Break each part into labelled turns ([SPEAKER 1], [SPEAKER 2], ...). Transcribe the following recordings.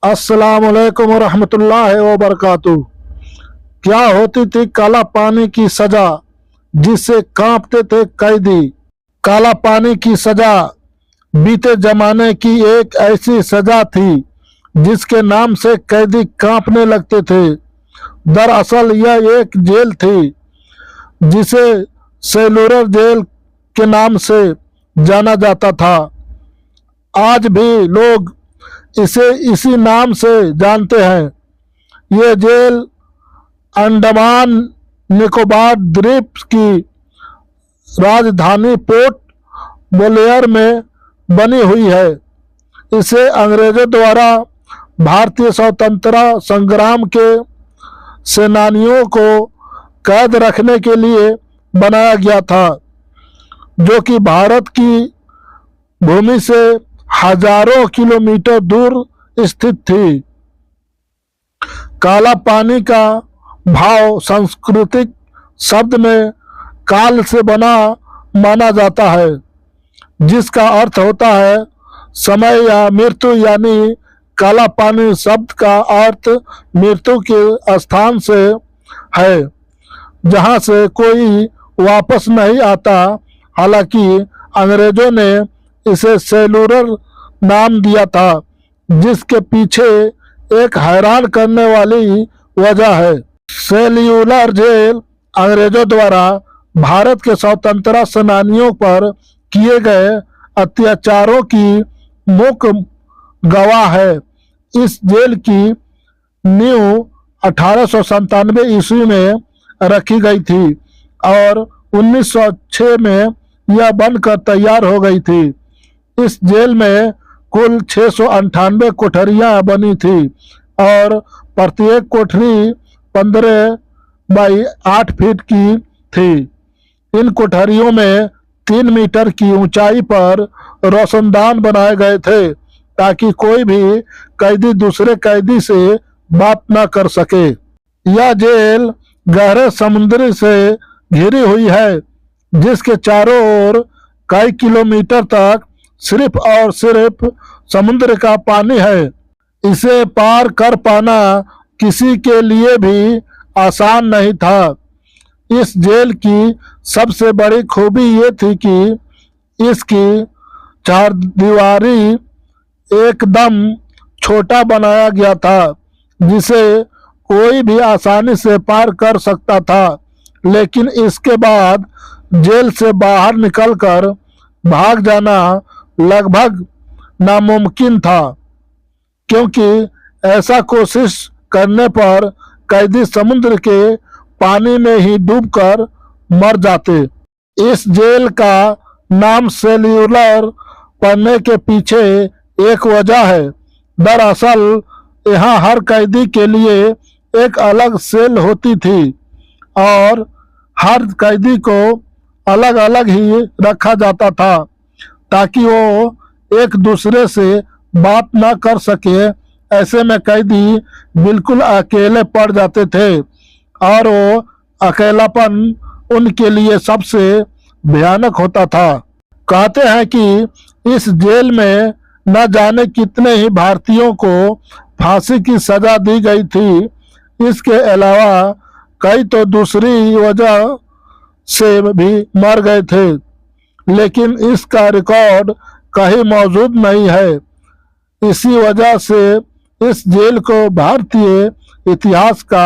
[SPEAKER 1] अस्सलाम वालेकुम रहमतुल्लाहि व बरकातुहू। क्या होती थी काला पानी की सजा जिससे कांपते थे कैदी। काला पानी की सजा बीते जमाने की एक ऐसी सजा थी जिसके नाम से कैदी कांपने लगते थे। दरअसल यह एक जेल थी जिसे सेलूलर जेल के नाम से जाना जाता था। आज भी लोग इसे इसी नाम से जानते हैं। ये जेल अंडमान निकोबार द्वीप की राजधानी पोर्ट ब्लेयर में बनी हुई है। इसे अंग्रेजों द्वारा भारतीय स्वतंत्रता संग्राम के सेनानियों को कैद रखने के लिए बनाया गया था, जो कि भारत की भूमि से हजारों किलोमीटर दूर स्थित थी। काला पानी का भाव सांस्कृतिक शब्द में काल से बना माना जाता है, जिसका अर्थ होता है समय या मृत्यु। यानी काला पानी शब्द का अर्थ मृत्यु के स्थान से है, जहां से कोई वापस नहीं आता। हालांकि अंग्रेजों ने इसे सेलूलर नाम दिया था, जिसके पीछे एक हैरान करने वाली वजह है। सेल्यूलर जेल अंग्रेजों द्वारा भारत के स्वतंत्रता सेनानियों पर किए गए अत्याचारों की मुख्य गवाह है। इस जेल की नींव 1897 ईस्वी में रखी गई थी और 1906 में यह बनकर तैयार हो गई थी। इस जेल में कुल 698 कोठरियां बनी थी और प्रत्येक कोठरी 15 बाई 8 फीट की थी। इन कोठरियों में 3 मीटर की ऊंचाई पर रोशनदान बनाए गए थे ताकि कोई भी कैदी दूसरे कैदी से बात न कर सके। यह जेल गहरे समुद्र से घिरी हुई है, जिसके चारों ओर कई किलोमीटर तक सिर्फ और सिर्फ समुद्र का पानी है। इसे पार कर पाना किसी के लिए भी आसान नहीं था। इस जेल की सबसे बड़ी खूबी ये थी कि इसकी चारदीवारी एकदम छोटा बनाया गया था, जिसे कोई भी आसानी से पार कर सकता था। लेकिन इसके बाद जेल से बाहर निकलकर भाग जाना लगभग नामुमकिन था, क्योंकि ऐसा कोशिश करने पर कैदी समुद्र के पानी में ही डूबकर मर जाते। इस जेल का नाम सेल्यूलर पड़ने के पीछे एक वजह है। दरअसल यहाँ हर कैदी के लिए एक अलग सेल होती थी और हर कैदी को अलग अलग ही रखा जाता था ताकि वो एक दूसरे से बात न कर सके। ऐसे में कैदी बिल्कुल अकेले पड़ जाते थे और वो अकेलापन उनके लिए सबसे भयानक होता था। कहते हैं कि इस जेल में न जाने कितने ही भारतीयों को फांसी की सजा दी गई थी। इसके अलावा कई तो दूसरी वजह से भी मर गए थे, लेकिन इसका रिकॉर्ड कहीं मौजूद नहीं है। इसी वजह से इस जेल को भारतीय इतिहास का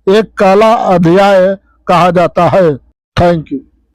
[SPEAKER 1] एक काला अध्याय कहा जाता है। Thank you.